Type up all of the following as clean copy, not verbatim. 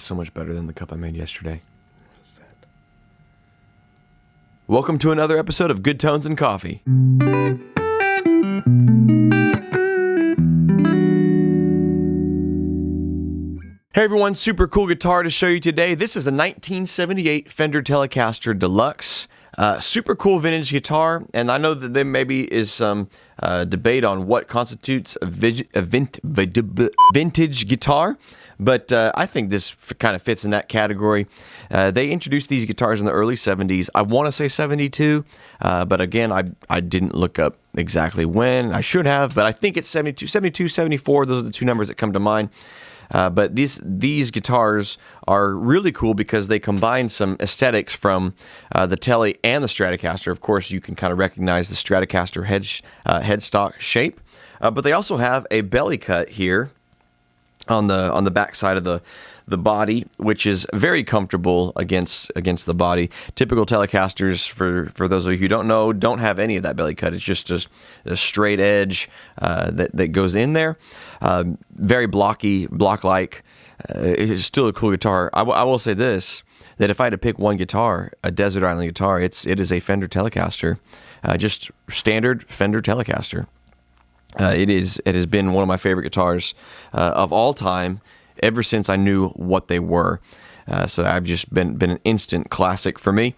That's so much better than the cup I made yesterday. What is that? Welcome to another episode of Good Tones and Coffee. Hey everyone, super cool guitar to show you today. This is a 1978 Fender Telecaster Deluxe. Super cool vintage guitar, and I know that there maybe is some debate on what constitutes a vintage guitar, but I think this kind of fits in that category. They introduced these guitars in the early 70s. I want to say 72, but again, I didn't look up exactly when. I should have, but I think it's 72, 74. Those are the two numbers that come to mind. But these guitars are really cool because they combine some aesthetics from the Tele and the Stratocaster. Of course, you can kind of recognize the Stratocaster headstock shape, but they also have a belly cut here on the back side of the body, which is very comfortable against the body. Typical Telecasters, for those of you who don't know, don't have any of that belly cut. It's just a straight edge that goes in there. Very block-like. It's still a cool guitar. I will say this, that if I had to pick one guitar, a desert island guitar, it is a Fender Telecaster. Just standard Fender Telecaster. It has been one of my favorite guitars of all time, ever since I knew what they were. So I've just been an instant classic for me.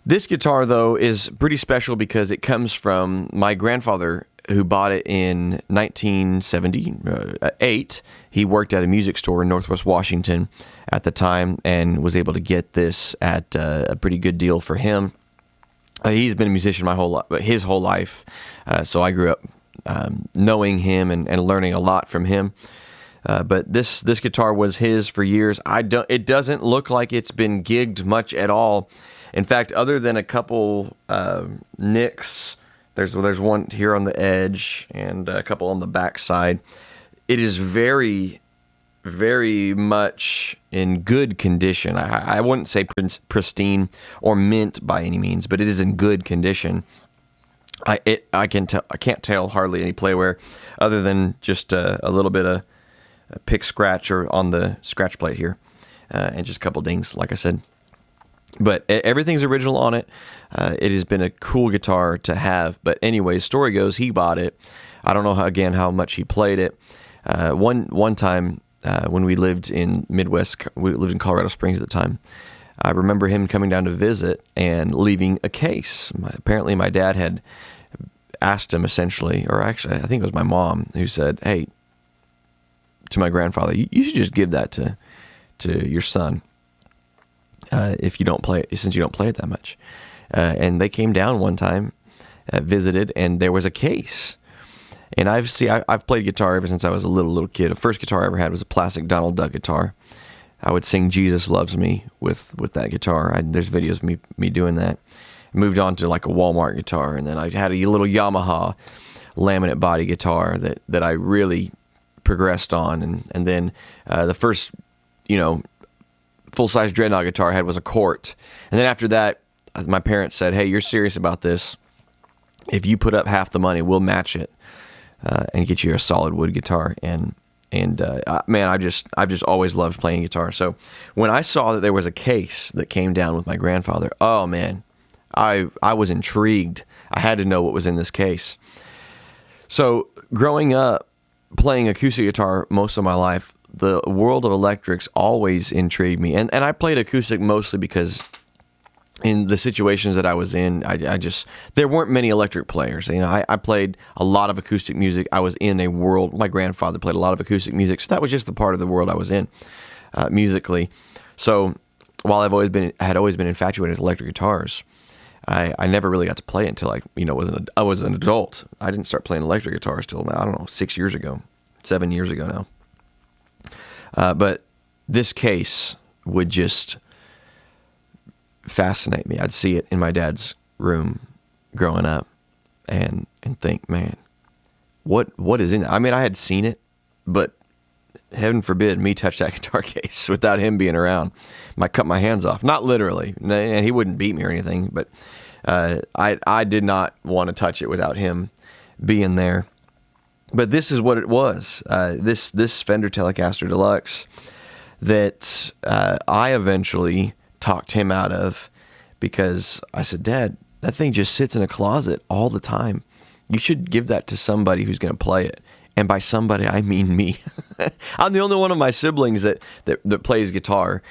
This guitar, though, is pretty special because it comes from my grandfather, who bought it in 1978. He worked at a music store in Northwest Washington at the time and was able to get this at a pretty good deal for him. He's been a musician his whole life, so I grew up knowing him and learning a lot from him. But this guitar was his for years. It doesn't look like it's been gigged much at all. In fact, other than a couple nicks, there's one here on the edge and a couple on the back side. It is very, very much in good condition. I wouldn't say pristine or mint by any means, but it is in good condition. I can't tell hardly any play wear other than just a little bit of pick scratch or on the scratch plate here, and just a couple dings, like I said. But everything's original on it. It has been a cool guitar to have. But anyway, story goes, he bought it. I don't know how much he played it. One time when we lived in Midwest, we lived in Colorado Springs at the time. I remember him coming down to visit and leaving a case. Apparently, my dad had asked him essentially, or actually, I think it was my mom who said, "Hey," to my grandfather, "you should just give that to your son if you don't play it, since you don't play it that much." And they came down one time, visited, and there was a case. And I've played guitar ever since I was a little kid. The first guitar I ever had was a plastic Donald Duck guitar. I would sing "Jesus Loves Me" with that guitar. There's videos of me doing that. Moved on to like a Walmart guitar, and then I had a little Yamaha laminate body guitar that I really progressed on, and then the first full-size dreadnought guitar I had was a Cort. And then after that, my parents said, "Hey, you're serious about this? If you put up half the money, we'll match it and get you a solid wood guitar." And man, I've just always loved playing guitar. So when I saw that there was a case that came down with my grandfather, oh man, I was intrigued. I had to know what was in this case. So growing up, playing acoustic guitar most of my life, the world of electrics always intrigued me. And I played acoustic mostly because in the situations that I was in, there weren't many electric players. I played a lot of acoustic music. I was in a world, my grandfather played a lot of acoustic music, so that was just the part of the world I was in musically. So while I had always been infatuated with electric guitars, I never really got to play it until I was an adult. I didn't start playing electric guitars till, I don't know, 7 years ago now. But this case would just fascinate me. I'd see it in my dad's room growing up and think, man, what is in it? I mean, I had seen it, but heaven forbid me touch that guitar case without him being around. Might cut my hands off. Not literally, and he wouldn't beat me or anything, but I did not want to touch it without him being there. But this is what it was. This Fender Telecaster Deluxe, that I eventually talked him out of, because I said, Dad, that thing just sits in a closet all the time. You should give that to somebody who's going to play it. And by somebody, I mean me. I'm the only one of my siblings that plays guitar.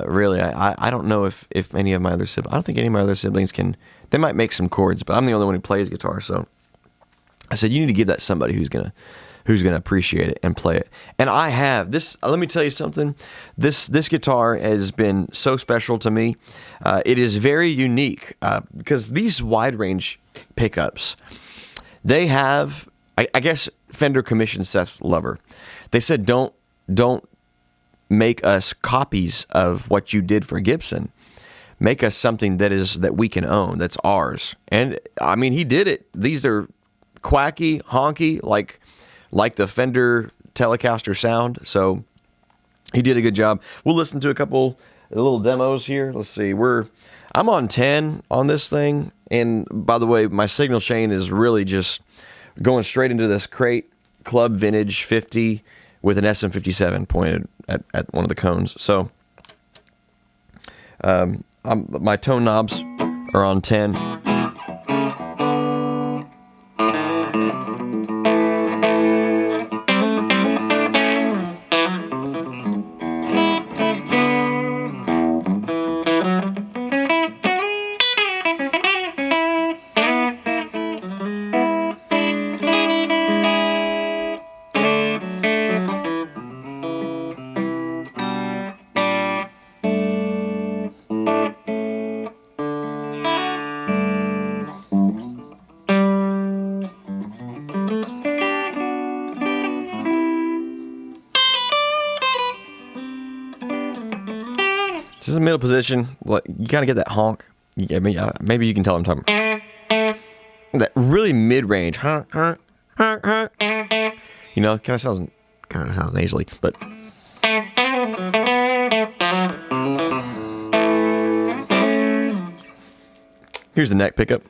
Really, I don't know if any of my other siblings, I don't think any of my other siblings can. They might make some chords, but I'm the only one who plays guitar. So I said, you need to give that to somebody who's gonna appreciate it and play it. And I have this. Let me tell you something. This guitar has been so special to me. It is very unique because these wide range pickups, they have. I guess Fender commissioned Seth Lover. They said, don't make us copies of what you did for Gibson. Make us something that we can own, that's ours. And I mean, he did it. These are quacky, honky, like the Fender Telecaster sound. So he did a good job. We'll listen to a couple little demos here. Let's see. I'm on 10 on this thing. And by the way, my signal chain is really just going straight into this Crate Club Vintage 50 with an SM57 pointed at one of the cones. So my tone knobs are on 10. Just in the middle position, you kind of get that honk. I mean, maybe you can tell I'm talking. That really mid-range, honk, honk, honk, honk. You know, kind of sounds nasally, but. Here's the neck pickup.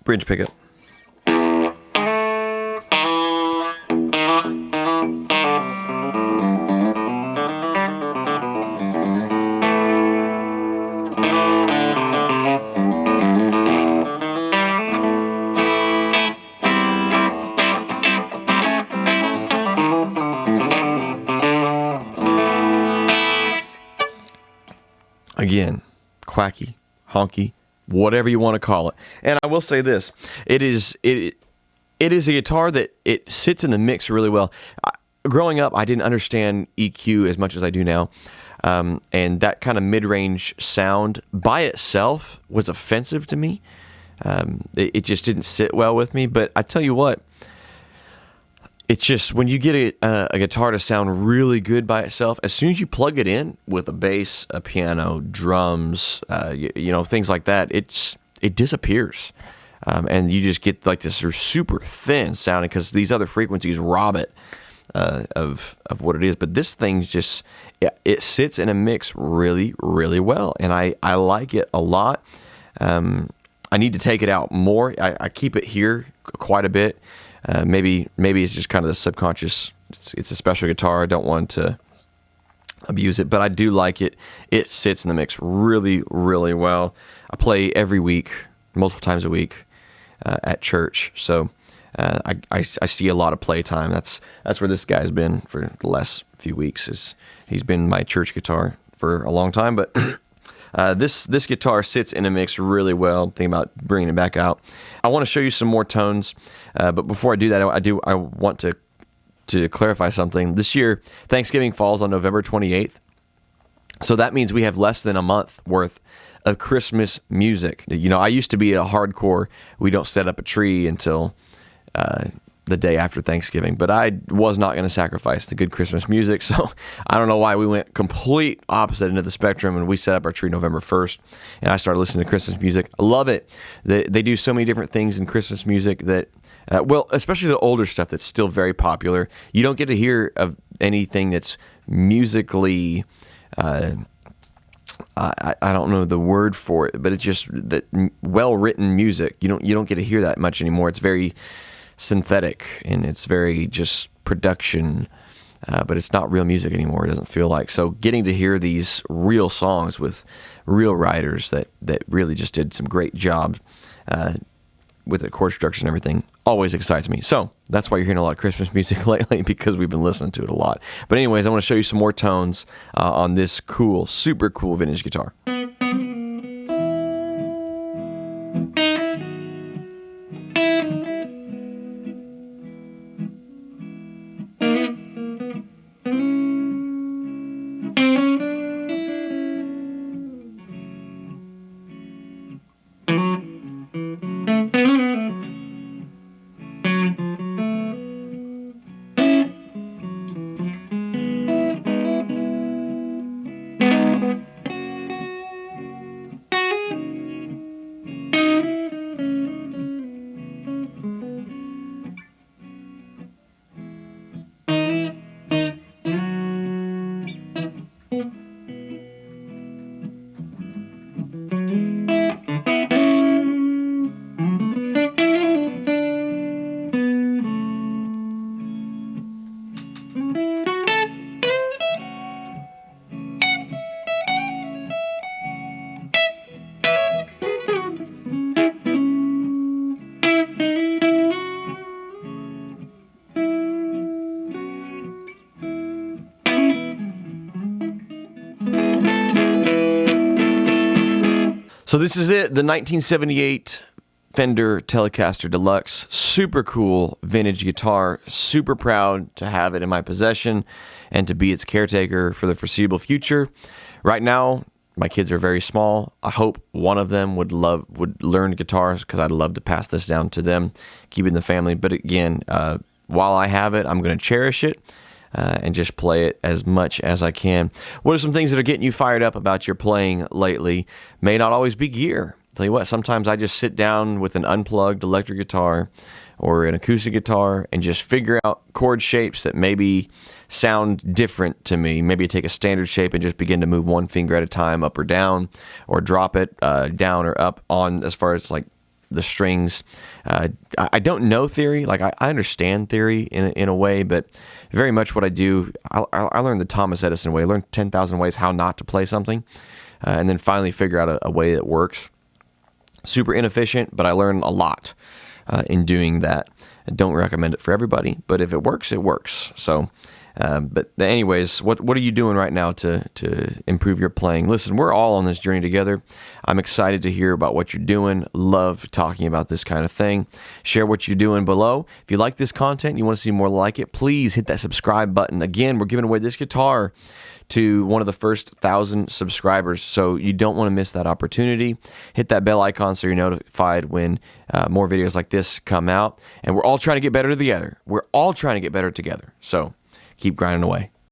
Bridge pickup. Again, quacky, honky, whatever you want to call it. And I will say this, it is a guitar that it sits in the mix really well. Growing up, I didn't understand EQ as much as I do now. And that kind of mid-range sound by itself was offensive to me. It just didn't sit well with me. But I tell you what, it's just when you get a guitar to sound really good by itself, as soon as you plug it in with a bass, a piano, drums, things like that, it disappears. And you just get like this super thin sounding because these other frequencies rob it of what it is. But this thing's just, it sits in a mix really, really well. And I like it a lot. I need to take it out more. I keep it here quite a bit. Maybe it's just kind of the subconscious. It's a special guitar. I don't want to abuse it, but I do like it. It sits in the mix really, really well. I play every week, multiple times a week at church. So I see a lot of play time. That's where this guy's been for the last few weeks. He's been my church guitar for a long time, but this guitar sits in a mix really well. I'm thinking about bringing it back out. I want to show you some more tones, but before I do that, I want to clarify something. This year, Thanksgiving falls on November 28th, so that means we have less than a month worth of Christmas music. You know, I used to be a hardcore, we don't set up a tree until the day after Thanksgiving, but I was not going to sacrifice the good Christmas music, so I don't know why we went complete opposite end of the spectrum, and we set up our tree November 1st, and I started listening to Christmas music. I love it. They do so many different things in Christmas music that, well, especially the older stuff that's still very popular. You don't get to hear of anything that's musically, I don't know the word for it, but it's just that well-written music. You don't get to hear that much anymore. It's very synthetic, and it's very just production, but it's not real music anymore. It doesn't feel like. So getting to hear these real songs with real writers that really just did some great job with the chord structure and everything always excites me. So that's why you're hearing a lot of Christmas music lately, because we've been listening to it a lot. But anyways, I want to show you some more tones on this cool, super cool vintage guitar. So this is it, the 1978 Fender Telecaster Deluxe. Super cool vintage guitar. Super proud to have it in my possession and to be its caretaker for the foreseeable future. Right now, my kids are very small. I hope one of them would learn guitars, because I'd love to pass this down to them, keep it in the family. But again, while I have it, I'm going to cherish it. And just play it as much as I can. What are some things that are getting you fired up about your playing lately? May not always be gear. Tell you what, sometimes I just sit down with an unplugged electric guitar or an acoustic guitar and just figure out chord shapes that maybe sound different to me. Maybe I take a standard shape and just begin to move one finger at a time up or down, or drop it down or up on as far as like the strings. I don't know theory. Like I understand theory in a way, but very much what I do, I learned the Thomas Edison way. I learned 10,000 ways how not to play something, and then finally figure out a way that works. Super inefficient, but I learned a lot in doing that. I don't recommend it for everybody, but if it works, it works. So, but anyways, what are you doing right now to improve your playing? Listen, we're all on this journey together. I'm excited to hear about what you're doing. Love talking about this kind of thing. Share what you're doing below. If you like this content and you want to see more like it, please hit that subscribe button. Again, we're giving away this guitar to one of the first 1,000 subscribers, so you don't want to miss that opportunity. Hit that bell icon so you're notified when more videos like this come out. And we're all trying to get better together. We're all trying to get better together. So keep grinding away.